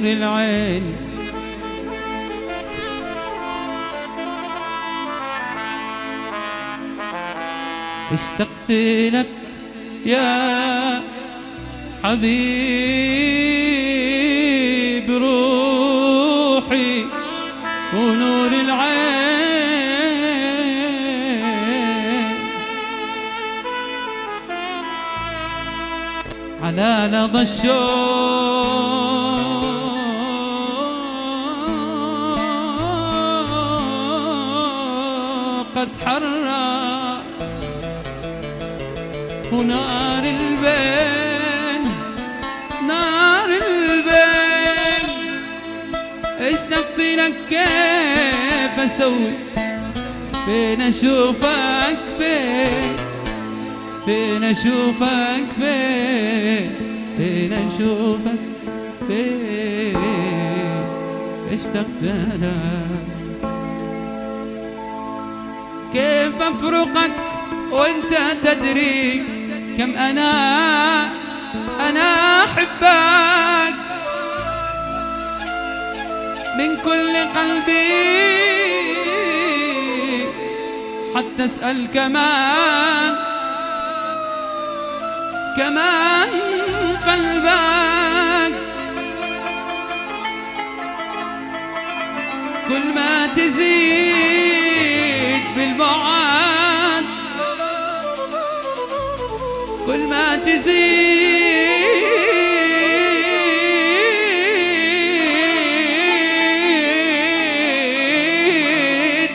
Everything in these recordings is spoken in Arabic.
العين. اشتقت لك يا حبيب روحي ونور العين، على لظى الشوق قد حرر، ونار البين نار البين. اشتقت لك كيف اسوي فين اشوفك فين، فين اشوفك فين، فين اشوفك فين. اشتقت لك كيف افرقك وانت تدري كم انا احبك من كل قلبي، حتى اسال كمان قلبك. كل ما تزيد بالبعد، كل ما تزيد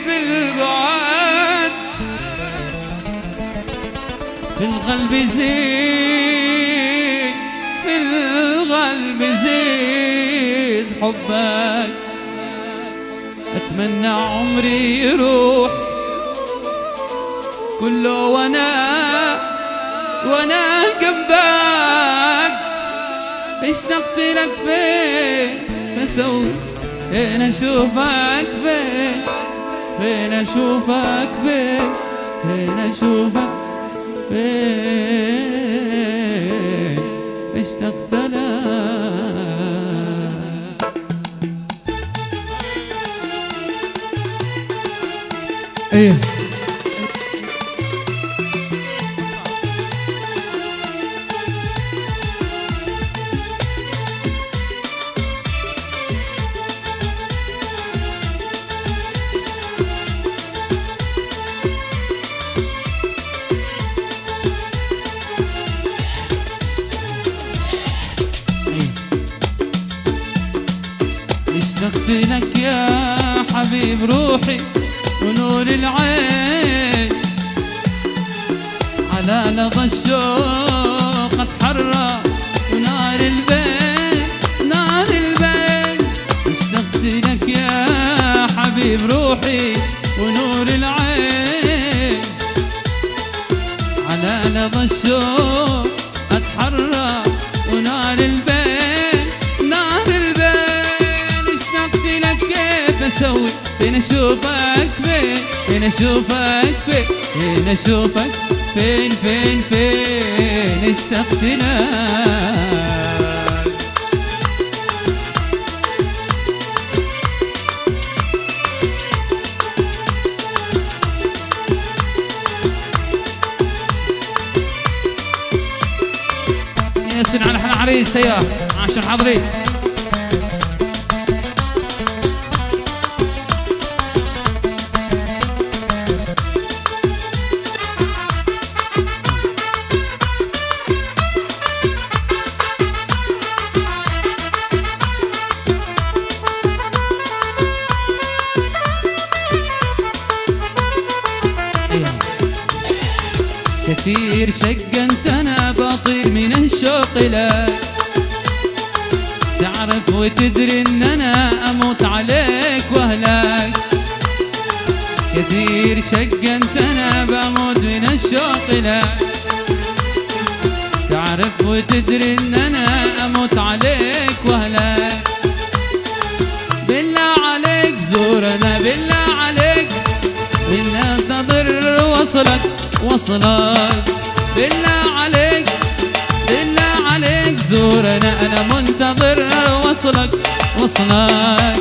بالبعد، في القلب يزيد، في القلب يزيد حبك. أتمنى عمري يروح كله وانا جنبك. اشتقت لك فين بسوي فين اشوفك فين، فين اشوفك فين، فين اشوفك فين. اشتقت لك. ايه اشتقت لك يا حبيب روحي ونور العين، على لظى الشوق قد حرر، ونار البين نار البين. اشتقت لك يا حبيب روحي ونور العين، على لظى الشوق قد حرر، ونار البين نار البين. اشتقت لك كيف اسوي فين اشوفك فين، فين اشوفك فين، فين اشوفك فين، فين فين. اشتقت لك. ياسين على حنا عريس يا عاشر حاضرين. كثير شقنت انا بطير من الشوق لك، تعرف وتدري ان انا اموت عليك واهلك. كثير شقنت انا بموت من الشوق لك، تعرف وتدري ان انا اموت عليك واهلك. بالله عليك زورنا، بالله عليك ننتظر وصلك وصلك. بالله عليك بالله عليك زورنا، انا منتظر وصلك وصلك.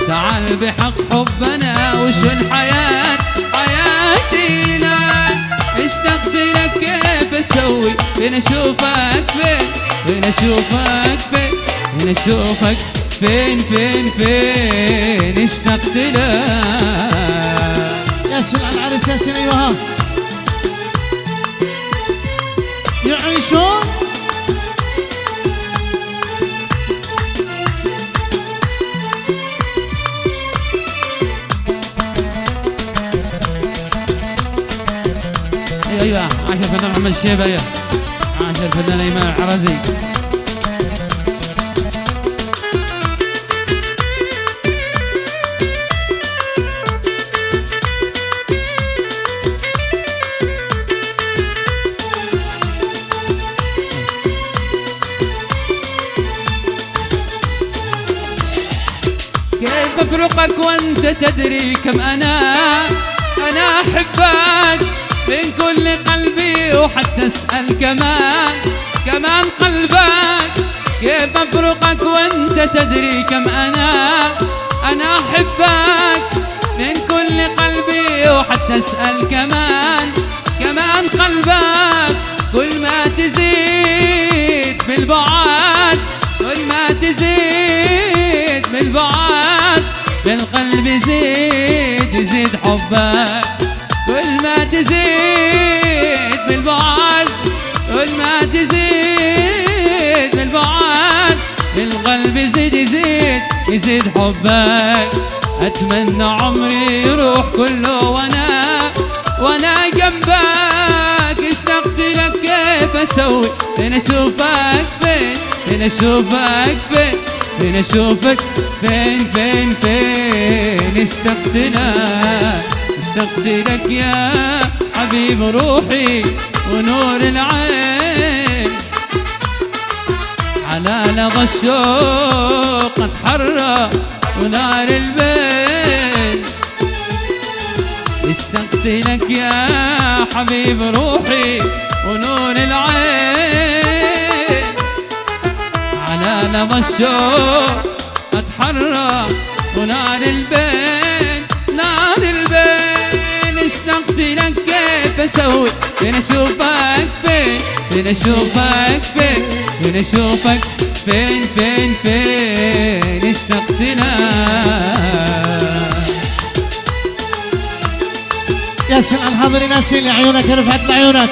تعال بحق حبنا وشو الحياة حياتي لك. اشتقت لك كيف اسوي فين اشوفك فين فين اشوفك فين فين اشوفك فين فين فين اشتقت لك. ياسين على العريس ياسين ايوه يعيشون ايوه عاش الفنان محمد الشيبة. ايوه عاش الفنان ايمن العرزي. كيف افرقك وانت تدري كم انا احبك من كل قلبي وحتى اسال كمان قلبك. كيف افرقك وانت تدري كم انا احبك من كل قلبي وحتى اسال كمان قلبك. كل ما تزيد بالبعاد كل ما تزيد بالبعاد بالقلب يزيد حبك. كل ما تزيد بالبعد كل ما تزيد بالبعد بالقلب يزيد حبك. اتمنى عمري يروح كله وانا جنبك. اشتقت لك كيف اسوي فين اشوفك فين فين اشوفك فين فين اشوفك فين فين فين اشتقت لك يا حبيب روحي ونور العين. على لظى الشوق اتحرى ونار البين. اشتقت لك يا حبيب روحي ونور العين. على لظى الشوق اتحرى ونار البين نار البين. اشتقت لك كيف اسوي فين اشوفك فين فين اشوفك فين فين اشوفك فين فين فين اشتقت لك. ياسين على الحاضرين ياسين لعيونك رفعت لعيونك.